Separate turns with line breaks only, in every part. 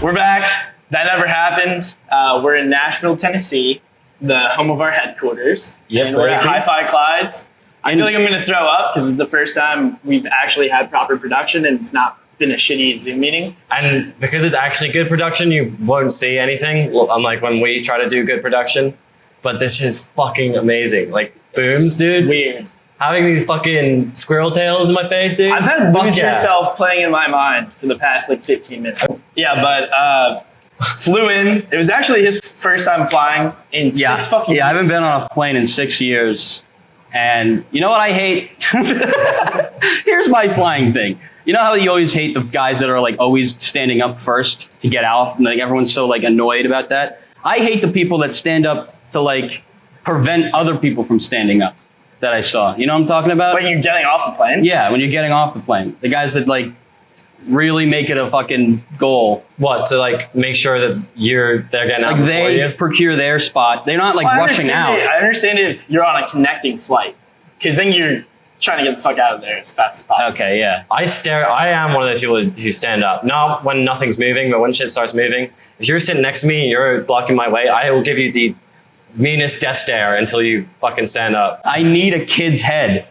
We're back. That never happened. We're in Nashville, Tennessee, the home of our headquarters.
Yep,
and we're at
baby.
Hi-Fi Clyde's. I feel like I'm going to throw up because it's the first time we've actually had proper production and it's not been a shitty Zoom meeting.
And because it's actually good production, you won't see anything, unlike when we try to do good production. But this shit is fucking amazing. Like, booms, dude.
Weird.
Having these fucking squirrel tails in my face, dude.
I've had Lose Yourself playing in my mind for the past like 15 minutes. Yeah, but flew in. It was actually his first time flying in 6 fucking years.
I haven't been on a plane in 6 years. And you know what I hate? Here's my flying thing. You know how you always hate the guys that are like always standing up first to get out? And like everyone's so like annoyed about that. I hate the people that stand up to like prevent other people from standing up that I saw. You know what I'm talking about?
When you're getting off the plane?
Yeah, when you're getting off the plane. The guys that like really make it a fucking goal.
What? So like make sure that they're getting out
Like
before you?
they procure their spot. They're not like rushing out.
I understand if you're on a connecting flight because then you're trying to get the fuck out of there as fast as possible.
Okay, yeah.
I am one of those people who stand up. Not when nothing's moving, but when shit starts moving. If you're sitting next to me and you're blocking my way, I will give you the meanest death stare until you fucking stand up.
I need a kid's head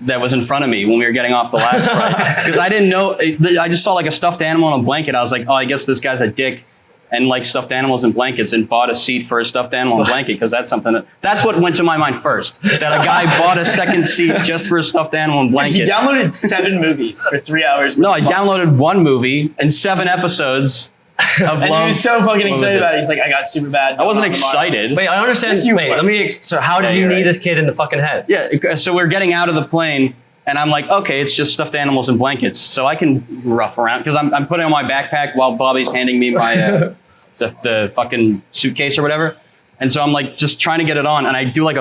that was in front of me when we were getting off the last flight. Because I didn't know, I just saw like a stuffed animal on a blanket. I was like, oh, I guess this guy's a dick and like stuffed animals and blankets and bought a seat for a stuffed animal and blanket because that's something that's what went to my mind first. That a guy bought a second seat just for a stuffed animal and blanket.
He downloaded 7 movies for 3 hours.
No, I downloaded 1 movie and 7 episodes of
and
love.
he was so fucking excited about it. He's like, I got super bad.
I wasn't excited.
Wait, I don't understand. So how did you knee this kid in the fucking head?
Yeah, so we're getting out of the plane and I'm like, okay, it's just stuffed animals and blankets. So I can rough around because I'm putting on my backpack while Bobby's handing me my the fucking suitcase or whatever. And so I'm like just trying to get it on and I do like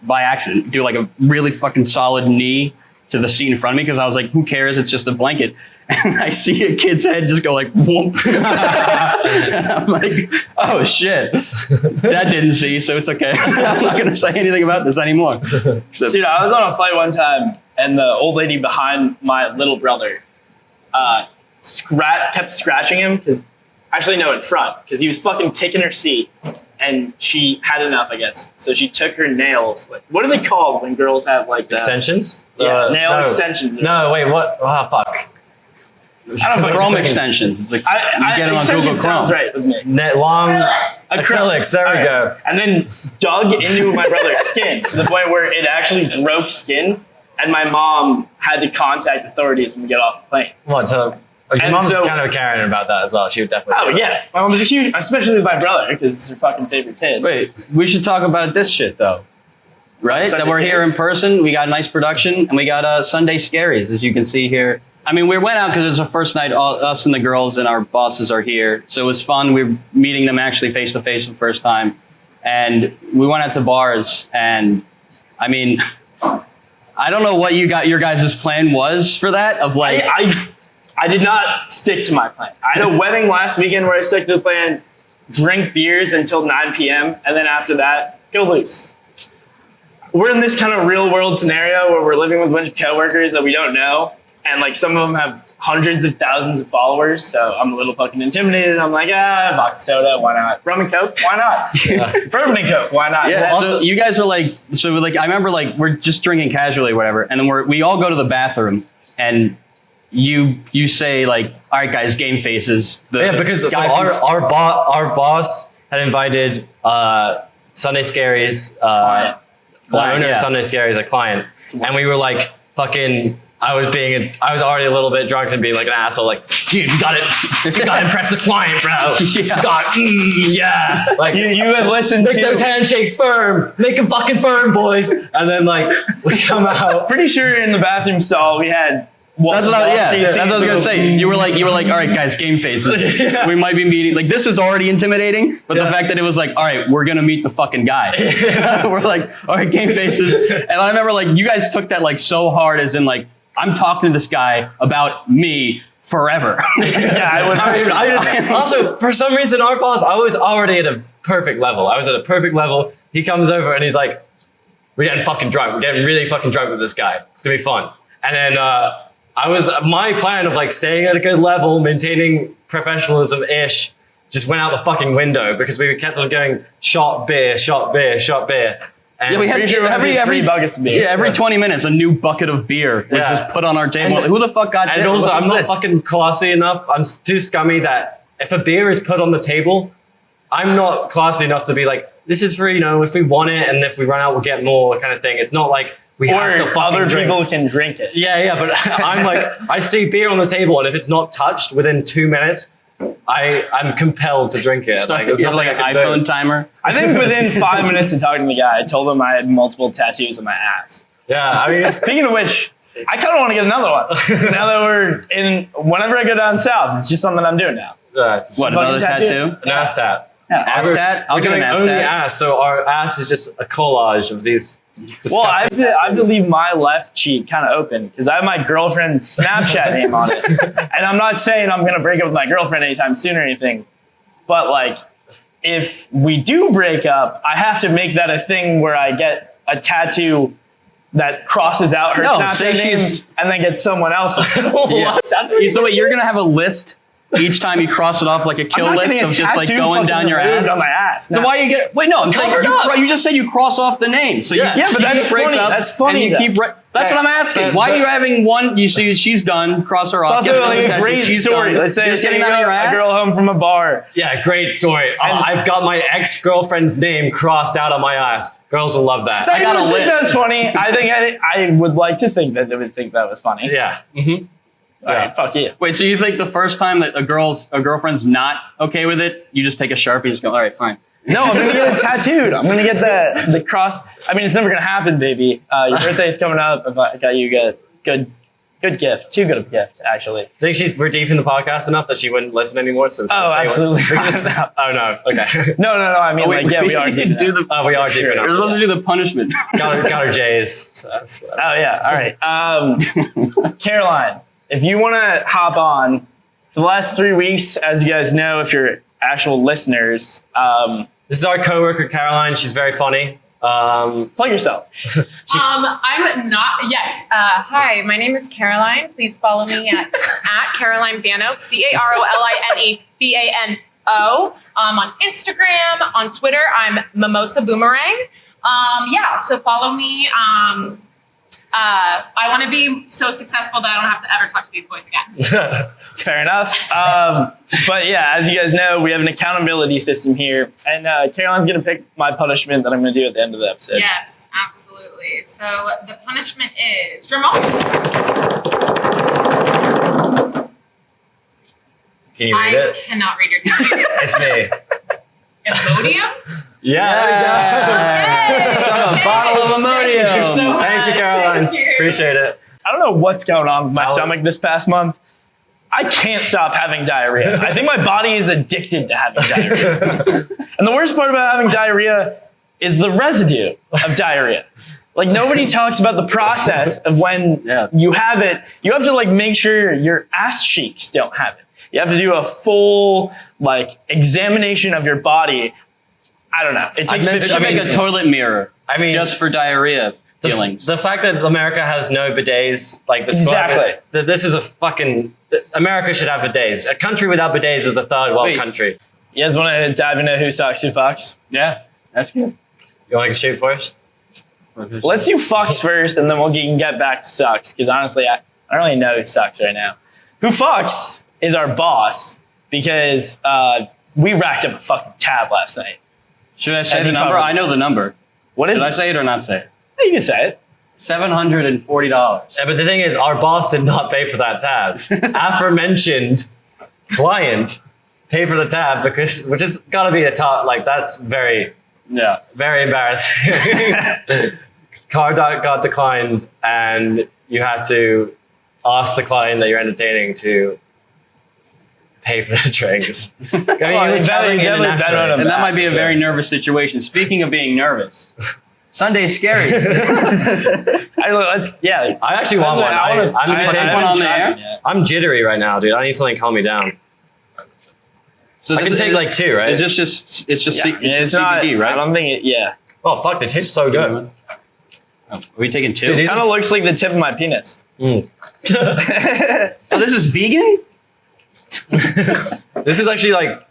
by accident, do like a really fucking solid knee to the seat in front of me because I was like, who cares? It's just a blanket. And I see a kid's head just go like, whoop. And I'm like, oh shit. That didn't see, so it's okay. I'm not going to say anything about this anymore. So,
dude, I was on a flight one time and the old lady behind my little brother kept scratching him because, actually no, in front, because he was fucking kicking her seat. And she had enough, I guess. So she took her nails. Like, what are they called when girls have like
extensions?
Yeah, nail extensions.
No, wait, what? Oh, fuck.
I don't know.
Chrome extensions. It's like you get them on Google Chrome.
Sounds right with me.
Long acrylics. There we go.
And then dug into my brother's skin to the point where it actually broke skin. And my mom had to contact authorities when we get off the plane.
What? So your mom's kind of caring about that as well. She would definitely.
Oh yeah, my mom's a huge, especially with my brother because it's her fucking favorite kid.
Wait, we should talk about this shit though, right?
Sunday
That we're here
Scaries.
in person. We got nice production, and we got Sunday Scaries, as you can see here. I mean, we went out because it's our first night. Us and the girls and our bosses are here, so it was fun. We're meeting them actually face to face for the first time, and we went out to bars. And I mean, I don't know what your guys' plan was for that. Of like,
I did not stick to my plan. I had a wedding last weekend where I stuck to the plan, drink beers until 9 p.m. and then after that, go loose. We're in this kind of real world scenario where we're living with a bunch of coworkers that we don't know. And like some of them have hundreds of thousands of followers. So I'm a little fucking intimidated. I'm like, vodka soda, why not? Rum and Coke, why not? Bourbon and Coke, why not?
yeah. So you guys are like, I remember like we're just drinking casually or whatever. And then we all go to the bathroom and you say like, all right, guys, game faces.
Because so our boss had invited Sunday Scaries, the owner of Sunday Scaries, a client, and we were like, fucking. I was already a little bit drunk and being like an asshole, like, dude, you gotta impress the client, bro. Yeah. Like
you had listened
make
to
those handshakes firm, make them fucking firm, boys. And then like we come out.
Pretty sure in the bathroom stall we had.
That's what I was gonna say. You were like, all right, guys, game faces.
Yeah.
We might be meeting. Like, this is already intimidating, but the fact that it was like, all right, we're gonna meet the fucking guy. We're like, all right, game faces. And I remember like you guys took that like so hard, as in like, I'm talking to this guy about me forever.
Yeah,
I also, for some reason, our boss, I was already at a perfect level. I was at a perfect level. He comes over and he's like, we're getting fucking drunk. We're getting really fucking drunk with this guy. It's gonna be fun. And then my plan of like staying at a good level, maintaining professionalism-ish, just went out the fucking window because we kept on going shot beer. And
Yeah, we had every
3 buckets of beer.
Yeah, every 20 minutes, a new bucket of beer was just put on our table.
And-
Who the fuck got that?
And also,
What
I'm
was
not
this?
fucking classy enough. I'm too scummy that if a beer is put on the table, I'm not classy enough to be like, this is for, if we want it and if we run out, we'll get more kind of thing. It's not like we have to fucking
other
drink.
people can drink it.
Yeah, but I'm like, I see beer on the table and if it's not touched within 2 minutes, I'm compelled to drink it.
So
Like, there's
you have
nothing
like an
I can
iPhone
do.
timer.
I think within 5 minutes of talking to the guy, I told him I had multiple tattoos on my ass.
Yeah, I mean,
Speaking of which, I kind of want to get another one. Now that whenever I go down south, it's just something I'm doing now.
just
What,
fucking
another tattoo?
an ass tat.
Ass tat? I'll
We're
do an
doing
ass
only
tat.
ass, so our ass is just a collage of these.
Well, I
disgusting
have to leave my left cheek kind of open because I have my girlfriend's Snapchat name on it. And I'm not saying I'm going to break up with my girlfriend anytime soon or anything. But like, if we do break up, I have to make that a thing where I get a tattoo that crosses out her
No, say
Snapchat name
she's-
and then get someone else's.
Yeah.
That's what
So wait, you're gonna have a list each time you cross it off, like a kill
I'm not
list
getting a
of just like
tattoo
going down
fucking
your
removed
ass.
on my ass.
So
No.
why you get? Wait, no, I'm saying
Cover it up.
you just said you cross off the name. So
Yeah.
you,
Yeah, but
she
that's
breaks
funny.
up,
That's funny,
And you keep.
though.
That's what I'm asking.
But-
Why
but-
are you having one? You see, she's done. Cross her off.
It's
get
also
another
like a
tattoo,
great
she's
story.
done.
Let's say
You're
it's
getting
getting
that on your
a
ass.
girl home from a bar.
Yeah, great story. I've got my ex-girlfriend's name crossed out on my ass. Girls will love that.
I got a
would think
list.
that's funny. I think I would like to think that they would think that was funny.
Yeah. Mm-hmm.
All right, fuck you.
Wait, so you think the first time that a girlfriend's not okay with it, you just take a Sharpie and just go, all right, fine.
No, I'm gonna get it tattooed. I'm gonna get the cross. I mean, it's never gonna happen, baby. Your birthday's coming up. I got you a good gift. Too good of a gift, actually.
Think we're deep in the podcast enough that she wouldn't listen anymore? So we can
Oh,
say what-
absolutely.
we can just- oh no. Okay.
No. I mean,
wait,
like, yeah, we are.
we
deep
do
enough.
the.
We are
For
deep
sure.
enough.
You're supposed to do the punishment.
got her J's. So that's whatever.
Oh yeah. All right. Caroline, if you want to hop on, for the last 3 weeks, as you guys know, if you're actual listeners,
This is our coworker Caroline. She's very funny.
plug yourself.
I'm not. Yes. Hi, my name is Caroline. Please follow me at Caroline Bano, CarolineBano. On Instagram, on Twitter, I'm Mimosa Boomerang. So follow me. I want to be so successful that I don't have to ever talk to these boys again.
Fair enough. But yeah, as you guys know, we have an accountability system here, and Caroline's gonna pick my punishment that I'm gonna do at the end of the episode.
Yes, absolutely. So the punishment is drum roll.
Can you read
I
it?
cannot read your hand.
It's me.
Imodium?
Yeah.
From a bottle of Imodium.
Thank you so
Thank you,
much.
Caroline.
Thank you.
Appreciate it.
I don't know what's going on with my
I'll-
stomach this past month. I can't stop having diarrhea. I think my body is addicted to having diarrhea. And the worst part about having diarrhea is the residue of diarrhea. Like, nobody talks about the process of when you have it. You have to, like, make sure your ass cheeks don't have it. You have to do a full, like, examination of your body. I don't know. It takes
They
50
should make a toilet mirror.
I mean,
just for diarrhea feelings.
The fact that America has no bidets, like the
Exactly.
this is a fucking. America should have bidets. A country without bidets is a third world
Wait.
country.
You guys want to dive into who sucks, who fucks?
Yeah, that's good.
You want to shoot first?
Let's do fucks first, and then we can get back to sucks. Because honestly, I don't really know who sucks right now. Who fucks is our boss, because we racked up a fucking tab last night.
Should I say
And
the
he
number?
covered
I know the number.
What is
Should I
it?
say it or not say it?
You can say it.
$740.
Yeah, but the thing is, our boss did not pay for that tab. Aforementioned client paid for the tab because, which has got to be a top. Like, that's very, very embarrassing. Card got declined, and you had to ask the client that you're entertaining to pay for the drinks. I mean,
Well,
he was
it's
traveling
definitely
internationally.
better on
And that might be a very nervous situation. Speaking of being nervous, Sunday Scaries.
I actually want one. I'm jittery right now, dude. I need something to calm me down.
So
I can take like two, right?
Is this just? It's just.
Yeah,
It's
it's not,
CBD, right?
I don't think it. Yeah.
Oh fuck, they taste so good.
All Oh, are we taking 2?
Dude,
Kind of looks like the tip of my penis.
Oh, this is vegan?
This is actually like,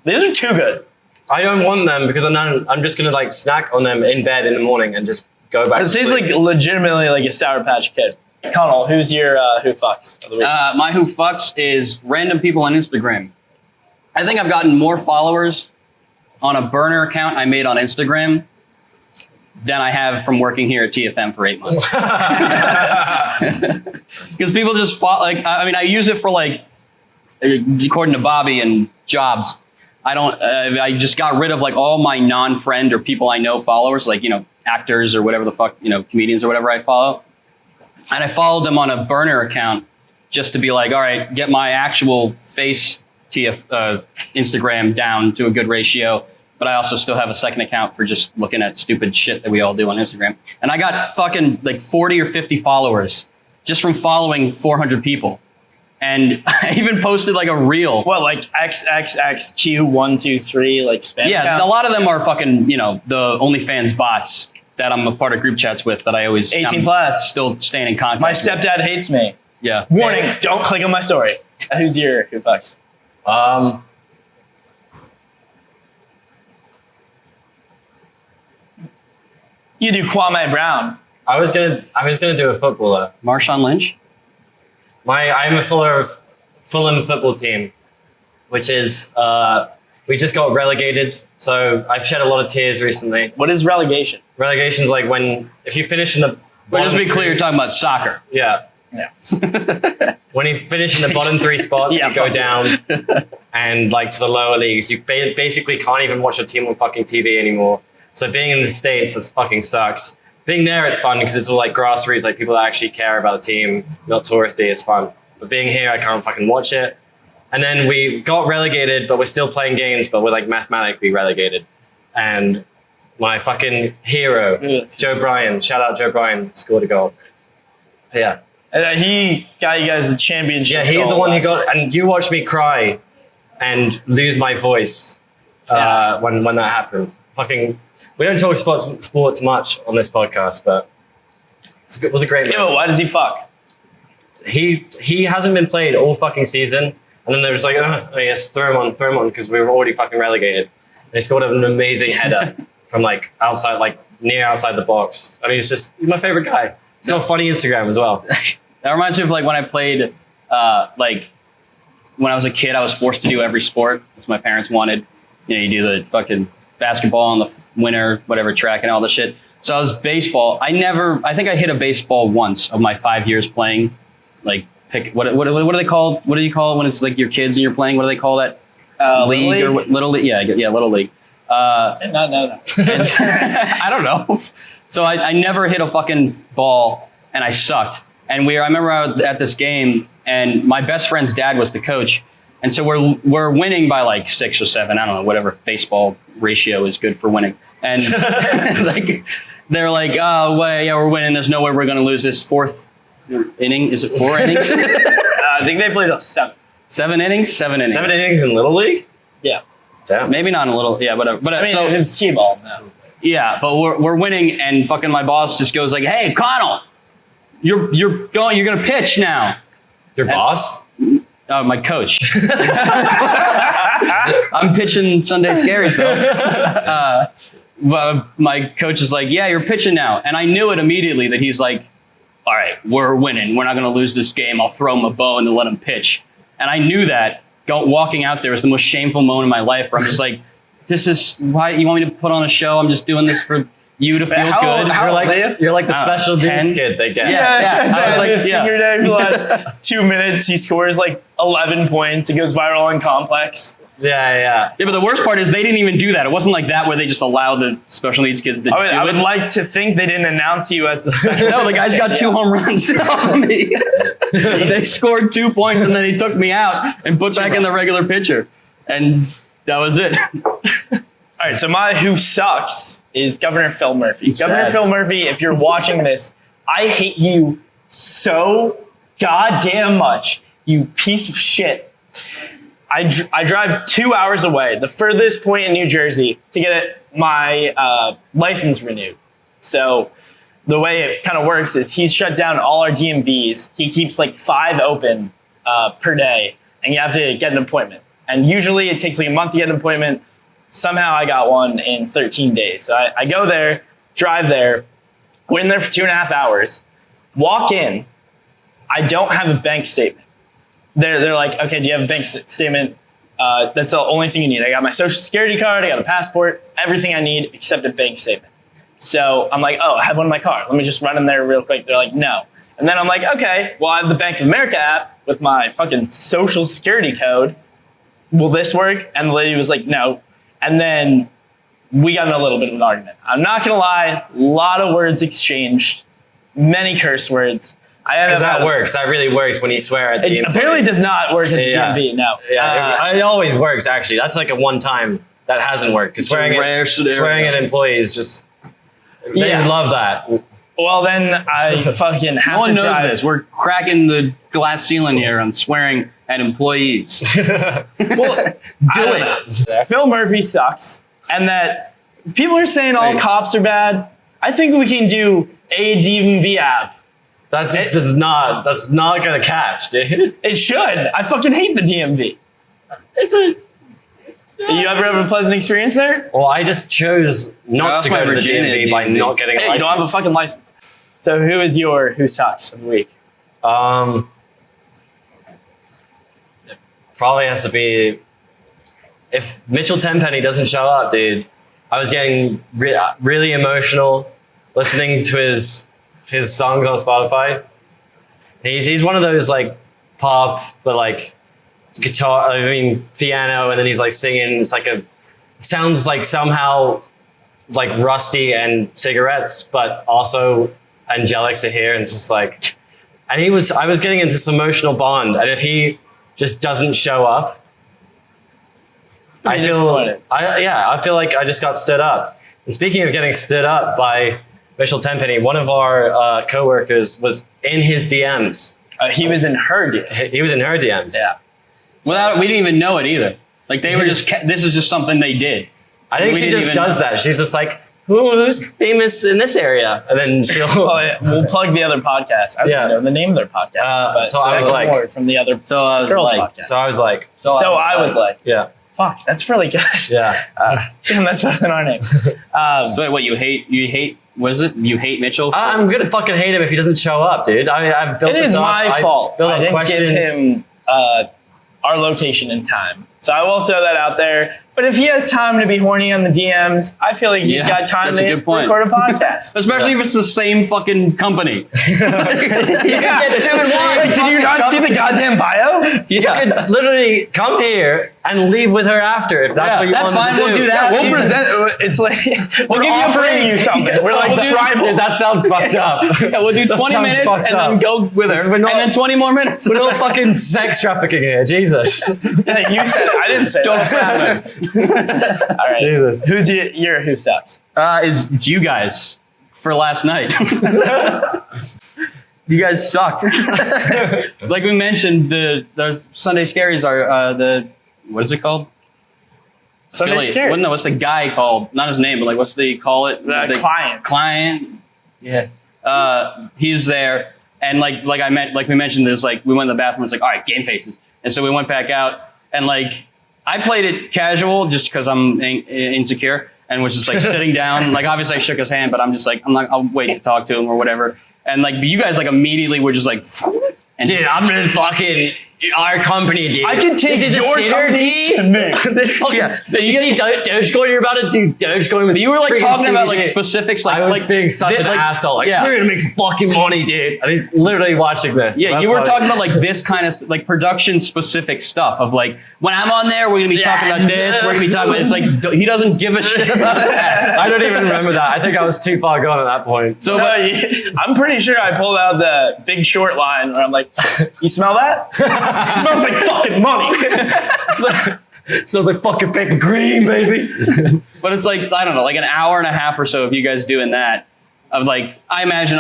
These are too good.
I don't want them because I'm just gonna like snack on them in bed in the morning and just go back.
It
to
tastes
sleep.
like legitimately like a Sour Patch Kid. Conall, who's your who fucks of the week?
My who fucks is random people on Instagram. I think I've gotten more followers on a burner account I made on Instagram than I have from working here at TFM for 8 months. Because people just I use it for like, according to Bobby and Jobs, I just got rid of like all my non-friend or people I know followers, like, actors or whatever the fuck, comedians or whatever I follow. And I followed them on a burner account just to be like, all right, get my actual face Instagram down to a good ratio. But I also still have a second account for just looking at stupid shit that we all do on Instagram. And I got fucking like 40 or 50 followers just from following 400 people. And I even posted like a reel.
What, like XXXQ123 like spam
Yeah,
accounts?
a lot of them are fucking, the OnlyFans bots that I'm a part of group chats with that I always
18
I'm
plus.
still staying in contact
My
with.
stepdad hates me.
Yeah.
Warning, don't click on my story. Who's your who fucks? You do Kwame Brown.
I was gonna do a footballer.
Marshawn Lynch?
I'm a Fulham football team, which is we just got relegated. So I've shed a lot of tears recently.
What is relegation?
Relegation's like if you finish in the
But just to be
bottom
clear, you're talking about soccer.
Yeah.
Yeah.
When you finish in the bottom 3 spots,
Yeah,
you go
fuck
down and like to the lower leagues. You basically can't even watch your team on fucking TV anymore. So being in the States, this fucking sucks. Being there, it's fun because it's all like grassroots, like people that actually care about the team, not touristy, it's fun. But being here, I can't fucking watch it. And then we got relegated, but we're still playing games, but we're like mathematically relegated. And my fucking hero, Joe Bryan, shout out Joe Bryan, scored a goal. Yeah.
He got you guys the championship.
Yeah, he's the one who got, and you watched me cry and lose my voice when that happened. Fucking, we don't talk sports much on this podcast, but it was a great
Yo, why does he fuck?
He hasn't been played all fucking season, and then they're just like, oh yes, throw him on, because we were already fucking relegated. And he scored an amazing header from like outside, like near outside the box. I mean, he's my favorite guy. He's got a funny Instagram as well.
That reminds me of like when I played, like when I was a kid, I was forced to do every sport because my parents wanted. You do the fucking basketball in the winter, whatever, track and all the shit. So I was baseball. I think I hit a baseball once of my 5 years playing. Like what do they call? What do you call it when it's like your kids and you're playing? What do they call that? League or little league? Yeah, little league.
I did not know that.
I don't know. So I never hit a fucking ball and I sucked. And I remember I was at this game and my best friend's dad was the coach. And so we're winning by like 6 or 7. I don't know, whatever baseball ratio is good for winning. And like, they're like, oh, well, yeah, we're winning. There's no way we're going to lose this 4th inning. Is it 4 innings?
I think they played 7.
7 innings? 7 innings.
7 innings in Little League?
Yeah.
Damn.
Maybe not in a little, yeah, whatever. But
I mean,
so
it's T-ball now.
yeah, but we're winning, and fucking my boss just goes like, "Hey, Conall, you're gonna pitch now."
Your boss?
My coach. I'm pitching Sunday Scaries though. But my coach is like, "Yeah, you're pitching now," and I knew it immediately that he's like, "All right, we're winning. We're not gonna lose this game. I'll throw him a bone to let him pitch." And I knew that. Walking out there was the most shameful moment of my life, where I'm just like, this is why you want me to put on a show? I'm just doing this for you to feel good.
You're like the special
10?
dudes kid they get.
Yeah. I was like,
his senior day for the last 2 minutes. He scores like 11 points. It goes viral on Complex.
Yeah.
Yeah, but the worst part is they didn't even do that. It wasn't like that where they just allow the special needs kids to do
I would
it.
like to think they didn't announce you as the special.
No, the guy's got 2 home runs off of me. They scored 2 points and then he took me out and put back in the regular pitcher. And that was it.
All right, so my who sucks is Governor Phil Murphy. Governor Phil Murphy, if you're watching this, I hate you so goddamn much, you piece of shit. I drive 2 hours away, the furthest point in New Jersey, to get my license renewed. So the way it kind of works is he's shut down all our DMVs. He keeps like 5 open per day, and you have to get an appointment. And usually it takes like a month to get an appointment. Somehow I got one in 13 days. So I go there, drive there, wait in there for 2.5 hours, walk in. I don't have a bank statement. They're like, okay, do you have a bank statement? That's the only thing you need. I got my social security card, I got a passport, everything I need except a bank statement. So I'm like, oh, I have one in my car. Let me just run in there real quick. They're like, no. And then I'm like, okay, well, I have the Bank of America app with my fucking social security code. Will this work? And the lady was like, no. And then we got in a little bit of an argument. I'm not gonna lie, a lot of words exchanged, many curse words.
Because that works. That really works when you swear at the
It apparently does not work at the DMV, no.
Yeah, it always works, actually. That's like a one time that hasn't worked. Because swearing at employees just, they would love that.
Well, then I fucking have
No one
to
knows
drive.
this. We're cracking the glass ceiling here on swearing at employees.
Well, do it. Phil Murphy sucks, and that people are saying all cops are bad. I think we can do a DMV app.
That's not gonna catch, dude.
It should. I fucking hate the DMV.
It's a.
You ever have a pleasant experience there?
Well, I just chose not to go to the DMV by not getting a
Hey,
license.
you don't have a fucking license. So who is your who sucks of the week?
Probably has to be if Mitchell Tenpenny doesn't show up, dude. I was getting really emotional listening to his songs on Spotify. He's one of those like pop, but like guitar, piano, and then he's like singing. It's like sounds like somehow like rusty and cigarettes, but also angelic to hear. And it's just like, and I was getting into this emotional bond. And if he just doesn't show up, I feel like I just got stood up. And speaking of getting stood up by Mitchell Tenpenny, one of our coworkers was in his DMs.
He was in her DMs.
He was in her DMs.
Yeah.
We didn't even know it either. Like they were just, this is just something they did.
I think she just does that. She's just like, who's famous in this area? And then she'll...
We'll plug the other podcast. I don't know the name of their podcast.
So I was like...
More from the other girls podcast.
So I was like...
So I was like...
Yeah.
Fuck, that's really good.
Yeah.
Damn, that's better than our name.
So what, you hate, what is it? You hate Mitchell?
I'm going to fucking hate him if he doesn't show up, dude. I've built
it is my fault. I didn't
questions.
give him our location and time. So I will throw that out there. But if he has time to be horny on the DMs, I feel like he's got time to record a podcast.
Especially if it's the same fucking company.
Did you not see the goddamn bio?
You could literally come here and leave with her after if that's what you want to do.
That's fine. We'll do that.
We'll present. It's like we're offering you something. We're like tribal.
That sounds fucked up.
Yeah, we'll do 20 minutes and then go with her, and then 20 more minutes.
We're not fucking sex trafficking here, Jesus.
Yeah, you said it. I didn't say
Total
that.
Frat Move.
All right.
Jesus.
Who's your who sucks?
It's you guys for last night. You guys sucked. Like we mentioned, the Sunday Scaries are what is it called?
Sunday Scaries.
No, what's the guy called? Not his name, but like what's they call it?
The client.
Client. Yeah. He's there, and like we mentioned, there's like we went in the bathroom. It's like, all right, game faces, and so we went back out, and like I played it casual just because I'm insecure, and was just like sitting down. Like obviously I shook his hand, but I'm just like I'll wait to talk to him or whatever. And like you guys like immediately were just like, and
dude, I'm gonna fucking our company, dude.
I can take
this is
your
synergy.
This
fucking, you see Dogecoin, you're about to do Dogecoin with
you were like talking
CBD.
about like specifics. Like
I was
like
being such an asshole. Like we're gonna make some fucking money, dude. And he's literally watching this.
Yeah,
so
you were talking about like this kind of like production specific stuff of like when I'm on there, we're gonna be talking about this. We're gonna be talking about it's like he doesn't give a shit about that.
I don't even remember that. I think I was too far gone at that point.
So I'm pretty sure I pulled out the Big Short line where I'm like, you smell that? It smells like fucking money.
It smells like fucking paper green, baby.
But it's like, I don't know, like an hour and a half or so of you guys doing that. Of like, I imagine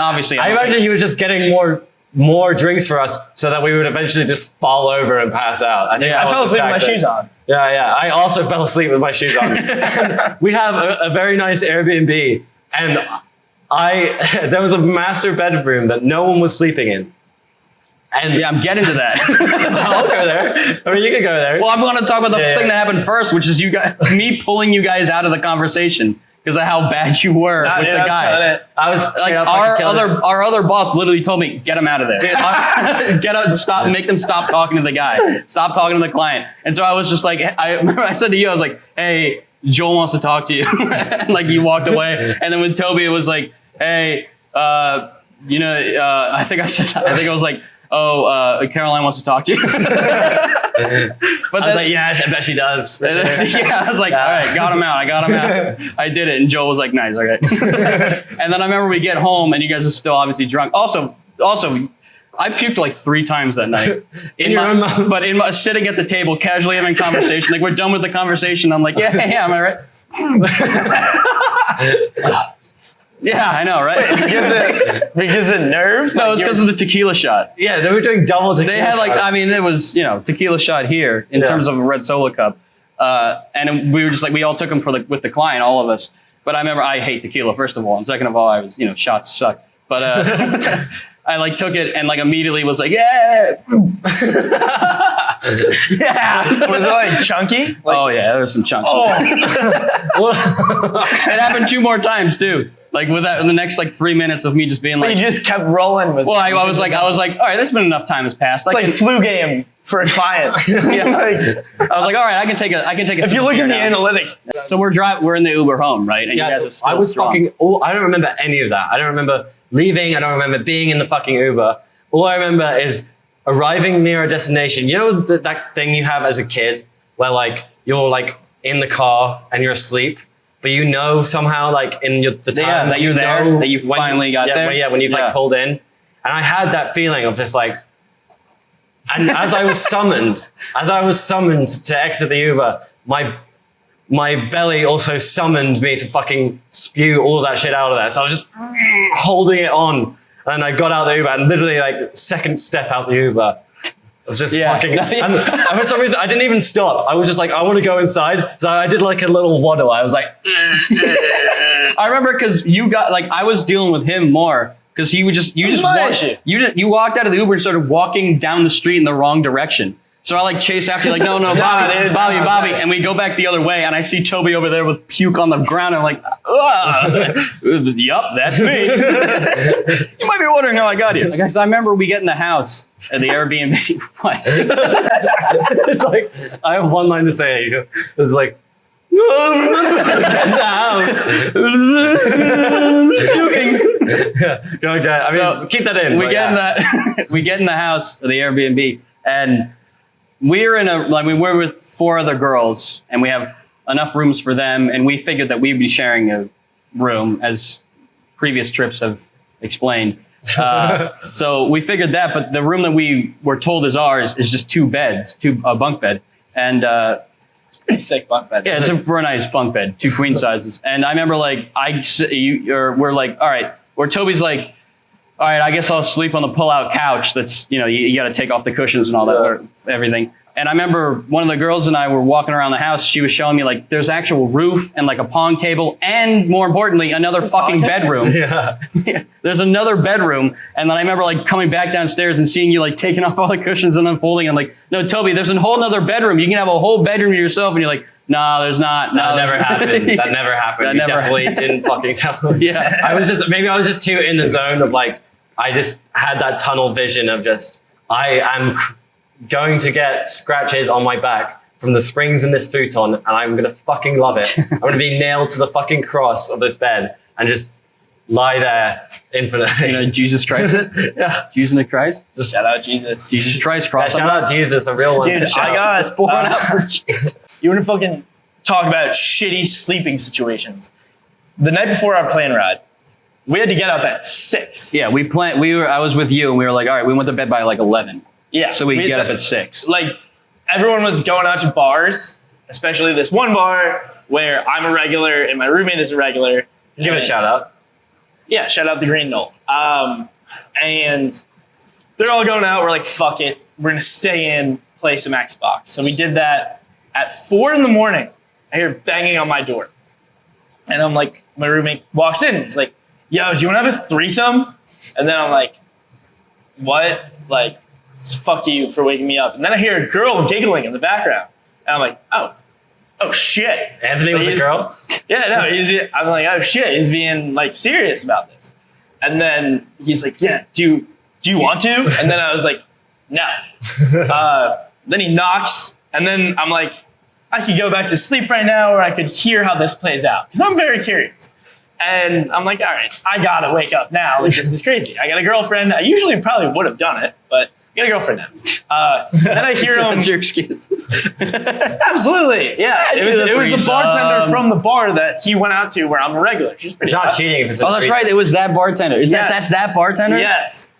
he was just getting more drinks for us so that we would eventually just fall over and pass out. I
fell asleep with my shoes on.
Yeah. I also fell asleep with my shoes on. We have a very nice Airbnb, and there was a master bedroom that no one was sleeping in. And
Yeah, I'm getting to that.
I'll go there. I mean, you could go there.
Well, I'm going to talk about the
Yeah,
thing
yeah.
that happened first, which is me pulling you guys out of the conversation because of how bad you were with the guy.
I was
Like
straight up fucking killing it.
our other boss lliterally told me, get him out of there. Get out, stop, make them stop talking to the guy. Stop talking to the client. And so I was just like, I remember I said to you, I was like, hey, Joel wants to talk to you. And like you walked away. And then with Toby, it was like, hey, I think I was like, Caroline wants to talk to you. But
I was like, yeah, I bet she does.
yeah, I was like, all right, got him out. I got him out. I did it. And Joel was like, nice, okay. And then I remember we get home and you guys are still obviously drunk. Also, I puked like 3 times that night. But sitting at the table, casually having conversation. Like we're done with the conversation. I'm like, yeah, am I right? Yeah, I know, right?
Because it nerves?
No, it's because of the tequila shot.
Yeah, they were doing double tequila.
They had
shots.
it was, tequila shot here in terms of a red solo cup. And we were just like, we all took them with the client, all of us. But I remember I hate tequila, first of all. And second of all, I was, shots suck. But I like took it and like immediately was like, yeah. Yeah.
Was it like chunky?
Oh yeah, there was some chunks. It happened 2 more times too. Like with that, in the next like 3 minutes of me just being
But
like,
you just kept rolling with it.
well, I was like, all right, there's been enough time has passed.
It's like flu game for a client.
Yeah.
Like,
I was like, all right, I can take a.
if you look at the analytics,
So we're in the Uber home, right? And you guys are still
I was
drunk.
I don't remember any of that. I don't remember leaving. I don't remember being in the fucking Uber. All I remember is arriving near a destination. You know that thing you have as a kid where like you're like in the car and you're asleep, but somehow like in the time
that you're there, that you finally got there.
When you've like pulled in. And I had that feeling of just like, and as I was summoned to exit the Uber, my belly also summoned me to fucking spew all that shit out of there. So I was just holding it on. And I got out of the Uber and literally like second step out the Uber. I was just fucking, and for some reason I didn't even stop. I was just like, I want to go inside. So I did like a little waddle. I was like,
I remember because you got like, I was dealing with him more because you walked out of the Uber and started walking down the street in the wrong direction. So I like chase after you like, no, Bobby. And we go back the other way and I see Toby over there with puke on the ground. And I'm like, yup, that's me. You might be wondering how I got here. Like, I remember we get in the house at the Airbnb.
it's like, I have one line to say. It's like, get in the house. Okay. I mean, keep that in.
We get in the house of the Airbnb and we're with 4 other girls and we have enough rooms for them. And we figured that we'd be sharing a room as previous trips have explained. So we figured that, but the room that we were told is ours is just 2 beds, a bunk bed. And,
pretty sick bunk bed.
yeah, it's a very nice bunk bed, 2 queen sizes. And I remember like, we're like, all right, where Toby's like, all right, I guess I'll sleep on the pull-out couch. That's, you got to take off the cushions and all that, or everything. And I remember one of the girls and I were walking around the house. She was showing me like there's actual roof and like a pong table, and more importantly, another fucking bedroom.
Yeah.
There's another bedroom. And then I remember like coming back downstairs and seeing you like taking off all the cushions and unfolding. I'm like, no, Toby, there's a whole nother bedroom. You can have a whole bedroom to yourself. And you're like, no, there's not. No,
That never happened. That never happened. You definitely didn't fucking tell me.
Yeah.
I was just too in the zone of like, I just had that tunnel vision of just, I am going to get scratches on my back from the springs in this futon and I'm going to fucking love it. I'm going to be nailed to the fucking cross of this bed and just lie there infinitely.
Jesus Christ it?
Yeah.
Jesus Christ?
Just shout out Jesus.
Jesus Christ cross.
Yeah, shout out Jesus, a real one.
Dude, I got
Born out for Jesus.
You want to fucking talk about shitty sleeping situations? The night before our plane ride, we had to get up at 6.
Yeah, I was with you and we were like, all right, we went to bed by like 11.
Yeah.
So we get up at 6.
Like, everyone was going out to bars, especially this one bar where I'm a regular and my roommate is a regular.
Give it a shout out.
Yeah, shout out the Green Knoll. And they're all going out. We're like, fuck it. We're going to stay in, play some Xbox. So we did that at 4 in the morning. I hear banging on my door. And I'm like, my roommate walks in. He's like, yo, do you want to have a threesome? And then I'm like, what? Like, fuck you for waking me up. And then I hear a girl giggling in the background. And I'm like, oh shit.
Anthony with a girl?
Yeah, no, I'm like, oh shit, he's being like serious about this. And then he's like, yeah, do you want to? And then I was like, no. Then he knocks, and then I'm like, I could go back to sleep right now, or I could hear how this plays out, because I'm very curious. And I'm like, all right, I gotta wake up now. Like, this is crazy. I got a girlfriend. I usually probably would have done it, but I got a girlfriend now. Then I hear him.
That's your excuse.
Absolutely, yeah. It was the bartender from the bar that he went out to where I'm a regular. She's pretty
It's not
hot.
cheating if it's
Oh, that's right. It was that bartender.
Yes.
That's that bartender?
Yes.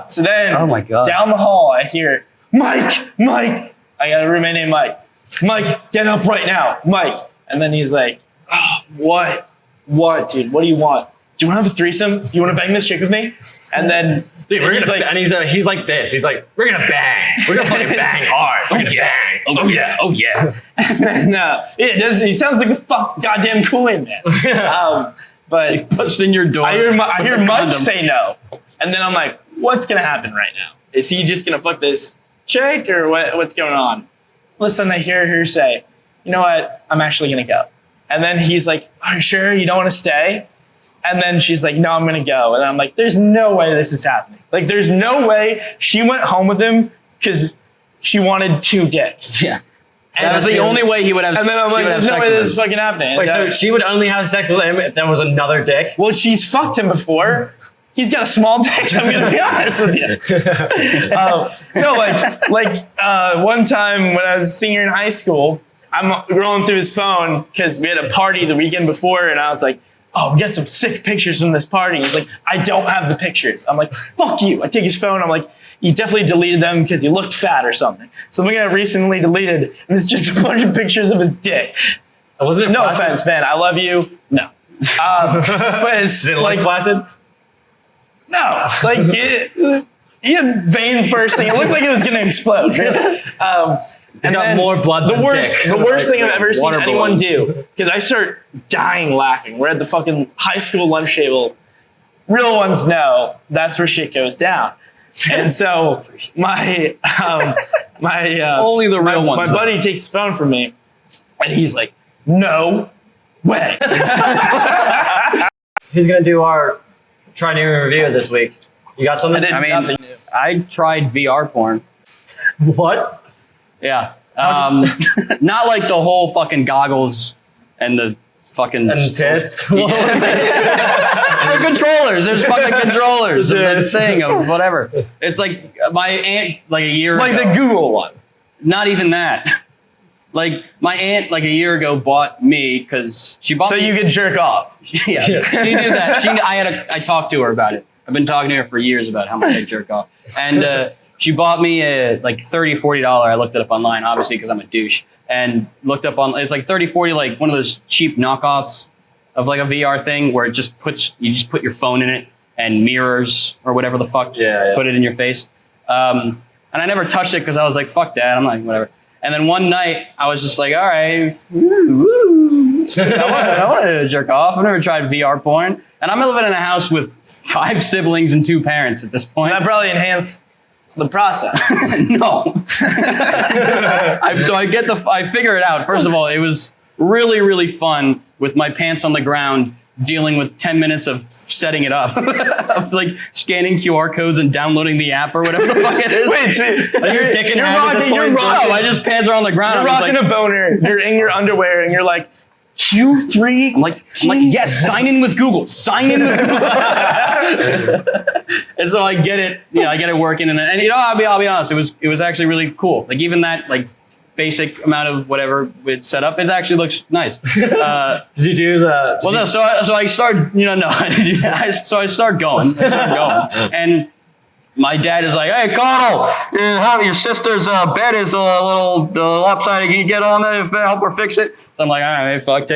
So then,
Oh my God.
down the hall, I hear, Mike. I got a roommate named Mike. Mike, get up right now, Mike. And then he's like, oh, what? What, dude? What do you want? Do you want to have a threesome? Do you want to bang this chick with me? And then
Dude,
he's like,
he's like this. He's like, we're gonna bang. We're gonna fucking bang hard. We're gonna bang.
Oh yeah. Oh yeah.
and it does. He sounds like a goddamn Kool-Aid man. But
Puts in your door.
I hear Mike
condom.
say no, and then I'm like, what's gonna happen right now? Is he just gonna fuck this chick, or what's going on? Listen, I hear her say, you know what? I'm actually gonna go. And then he's like, are you sure you don't want to stay? And then she's like, no, I'm gonna go. And I'm like, there's no way this is happening. Like, there's no way she went home with him because she wanted 2 dicks.
Yeah. That was the only way he would have.
And then I'm like, there's no way this is fucking happening.
Wait, so she would only have sex with him if there was another dick?
Well, she's fucked him before. He's got a small dick. I'm gonna be honest with you. No, one time when I was a senior in high school, I'm rolling through his phone because we had a party the weekend before, and I was like, oh, we got some sick pictures from this party. He's like, I don't have the pictures. I'm like, fuck you. I take his phone. I'm like, you definitely deleted them because he looked fat or something. Something I recently deleted, and it's just a bunch of pictures of his dick.
Wasn't it
No
flaccid?
offense, man. I love you. No. But it's
Did it look flaccid?
no, like he had veins bursting. It looked like it was going to explode.
He's got more blood
The
than
worst,
dick.
the worst thing I've ever seen
Water
anyone
balloon.
do, because I start dying laughing. We're at the fucking high school lunch table. Real ones know that's where shit goes down. And so my
Only the real ones
My
know.
buddy takes the phone from me, and he's like, "No way."
Who's gonna do our try new review this week? You got something?
I mean,
Nothing new.
I tried VR porn.
What?
Yeah. Not like the whole fucking goggles and the fucking
And tits?
The controllers. There's fucking controllers. of that thing of whatever. It's like my aunt, like a year
Like
ago.
the Google one.
Not even that. Like my aunt, like a year ago, bought me because she bought.
So
me,
you could jerk off.
yeah, she knew that. I talked to her about it. I've been talking to her for years about how much I jerk off, and she bought me a like $30, $40. I looked it up online, obviously, because I'm a douche, and looked up on. It's like $30, $40, like one of those cheap knockoffs of like a VR thing where it just you just put your phone in it and mirrors or whatever the fuck.
Yeah.
Put it in your face. And I never touched it because I was like, fuck that. I'm like, whatever. And then one night I was just like, all right, I want to jerk off. I've never tried VR porn. And I'm living in a house with 5 siblings and 2 parents at this
So
point.
that probably enhanced the process.
No. I figure it out. First of all, it was really, really fun with my pants on the ground dealing with 10 minutes of setting it up. Of like scanning QR codes and downloading the app or whatever the fuck it is.
Wait, so
your dick in
you're
hand at this
rocking,
point?
you're rocking,
No, I just pants are on the ground.
you're
I'm just
rocking
like,
a boner. You're in your underwear, and you're like, Q3.
I'm like, yes, sign in with Google. Sign in with Google. And so I get it, I get it working, and you know, I'll be honest, it was actually really cool. Like even that like basic amount of whatever it's set up, it actually looks nice.
Did you do the...
Well, no, so I start, so I start going, and my dad is like, hey, Conall, your sister's bed is a little lopsided. Can you get on it and help her fix it? So I'm like, all right, fuck,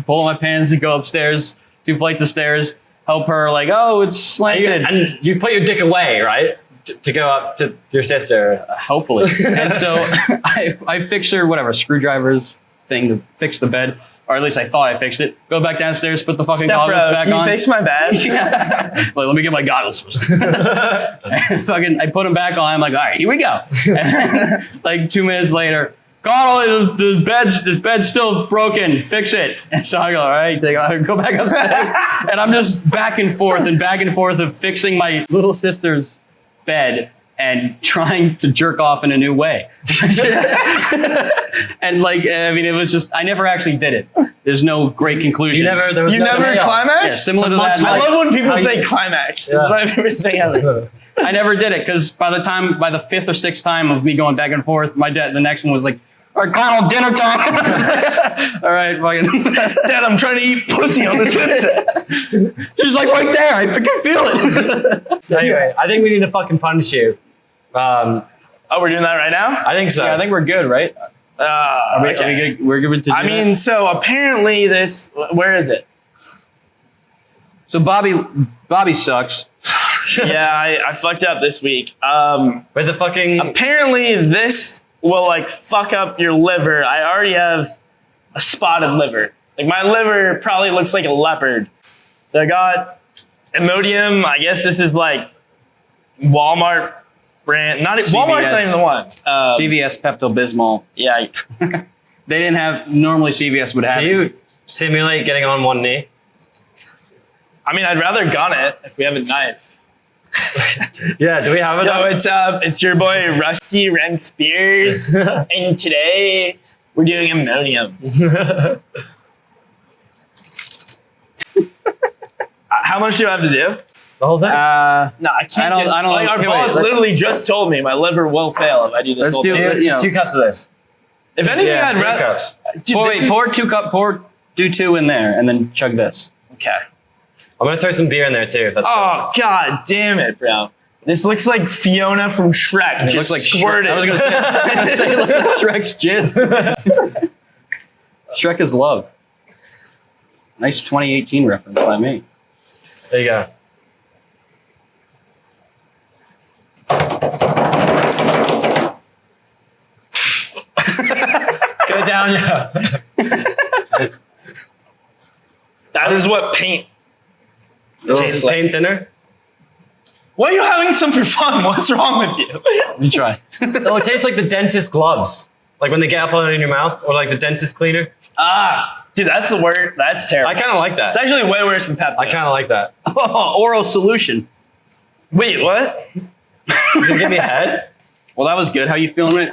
pull my pants and go upstairs, 2 flights of stairs, help her, like, oh, it's slanted.
And you put your dick away, right? To go up to your sister.
Hopefully. And so I fix her, whatever, screwdrivers thing to fix the bed. or at least I thought I fixed it. Go back downstairs, put the fucking
Step
goggles
bro,
back
can you
on.
fix my badge?
Yeah. Like, let me get my goggles first. And I put them back on. I'm like, all right, here we go. And like 2 minutes later, Conall, the bed's still broken. Fix it. And so I go, all right, go back upstairs. And I'm just back and forth of fixing my little sister's bed and trying to jerk off in a new way. And like, I mean, it was just, I never actually did it. There's no great conclusion.
There was
You
no
never
payoff.
climax?
Yeah, similar to that.
I
like,
love when people say climax. It's my favorite thing ever.
I never did it because by the 5th or 6th time of me going back and forth, the next one was like, all right, Conall, dinner time. All right, fucking.
Dad, I'm trying to eat pussy on this headset.
She's like right there. I freaking feel it.
Anyway, I think we need to fucking punish you.
Oh, we're doing that right now?
I think so.
Yeah, I think we're good, right? Are we good? We're good to do
I mean, so apparently where is it?
So Bobby sucks.
Yeah, I fucked up this week.
With the fucking...
Apparently this will like fuck up your liver. I already have a spotted liver. Like my liver probably looks like a leopard. So I got Imodium. I guess this is like Walmart brand. Walmart's not even the one.
CVS Pepto-Bismol.
Yeah.
They didn't have, normally CVS would have.
Can you simulate getting on one knee?
I mean, I'd rather gun it if we have a knife.
Yeah, do we have it?
Yo, it's your boy Rusty Ren Spears, and today we're doing Imodium. How much do I have to do?
The whole thing?
No, I can't.
I don't
like, our
wait,
boss
let's-
literally just told me my liver will fail if I do this.
Let's
whole
do
thing.
it. You know.
2 cups of this.
If anything,
Yeah,
I'd
3
rather.
cups.
Dude,
Do 2 in there and then chug this.
Okay.
I'm gonna throw some beer in there too, if that's
Oh god damn it, bro! This looks like Fiona from Shrek.
It
Just
looks like
squirted.
I was gonna say it looks like Shrek's jizz. Shrek is love. Nice 2018 reference by me.
There you go. Go down, yeah.
That is what paint tastes like.
Paint thinner?
Why are you having some for fun? What's wrong with you?
Let me try.
Oh, it tastes like the dentist gloves. Like when they get up on it in your mouth, or like the dentist cleaner.
Dude, that's the word. That's terrible.
I kind of like
It's
that.
actually way worse than Pepto.
I kind of like that.
Oh, oral solution.
Wait, what?
You gonna give me a head?
Well, that was good. How you feeling? It?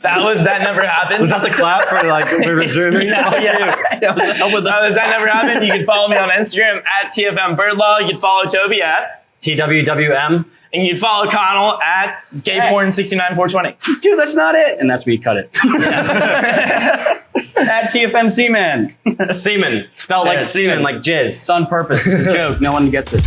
That never happened.
Was that the clap for like we're resuming?
Yeah. That never happened. You can follow me on Instagram at TFM Birdlaw. You can follow Toby at,
TWWM.
and you can follow Conall at gayporn69420.
Dude, that's not it. And that's where you cut it. At TFMC man.
Semen. Spelled
Yeah,
like semen,
semen.
like jizz.
It's on purpose. It's a joke. No one gets it.